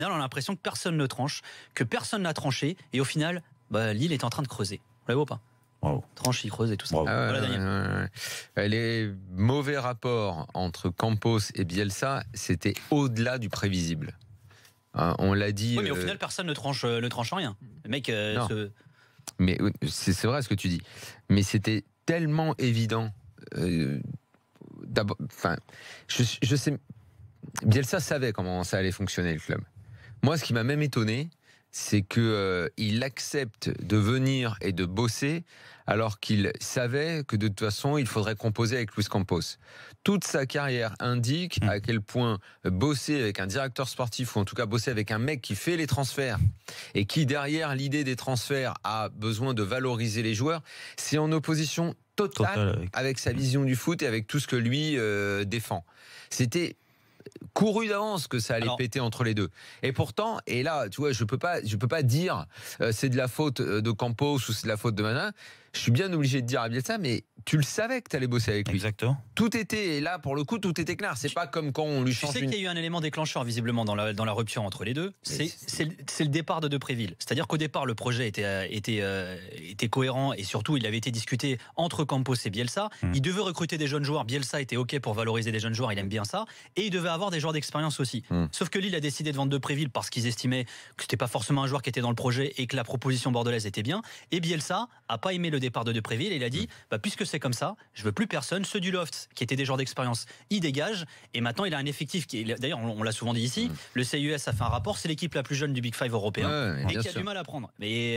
On a l'impression que personne ne tranche, que personne n'a tranché, et au final, Lille est en train de creuser. Vous l'avez ou pas? Wow. Tranche, il creuse et tout ça. Voilà, Daniel. Les mauvais rapports entre Campos et Bielsa, c'était au-delà du prévisible. On l'a dit. Oui, mais au final, personne ne tranche rien. Le mec. Mais c'est vrai ce que tu dis. Mais c'était tellement évident. D'abord, je sais. Bielsa savait comment ça allait fonctionner le club. Moi, ce qui m'a même étonné, c'est qu'il accepte de venir et de bosser alors qu'il savait que de toute façon, il faudrait composer avec Luis Campos. Toute sa carrière indique à quel point bosser avec un directeur sportif, ou en tout cas bosser avec un mec qui fait les transferts et qui, derrière l'idée des transferts, a besoin de valoriser les joueurs, c'est en opposition totale avec sa vision du foot et avec tout ce que lui défend. C'était couru d'avance que ça allait péter entre les deux. Et pourtant, et là, tu vois, je peux pas dire c'est de la faute de Campos ou c'est de la faute de Manin. Je suis bien obligé de dire à Bielsa, mais tu le savais que tu allais bosser avec lui. Exactement. Tout était, et là, pour le coup, tout était clair. C'est pas comme quand on lui change. Tu sais qu'il y a eu un élément déclencheur, visiblement, dans la rupture entre les deux. C'est le départ de Depréville. C'est-à-dire qu'au départ, le projet était cohérent et surtout, il avait été discuté entre Campos et Bielsa. Il devait recruter des jeunes joueurs. Bielsa était OK pour valoriser des jeunes joueurs. Il aime bien ça. Et il devait avoir des joueurs d'expérience aussi. Sauf que Lille a décidé de vendre Depréville parce qu'ils estimaient que c'était pas forcément un joueur qui était dans le projet et que la proposition bordelaise était bien. Et Bielsa a pas aimé le départ de Depréville et il a dit puisque c'est comme ça, je veux plus personne. Ceux du loft qui étaient des joueurs d'expérience, ils dégagent. Et maintenant, il a un effectif qui est, d'ailleurs, on l'a souvent dit ici, le CIUS a fait un rapport, c'est l'équipe la plus jeune du Big Five européen et qui a du mal à prendre. Mais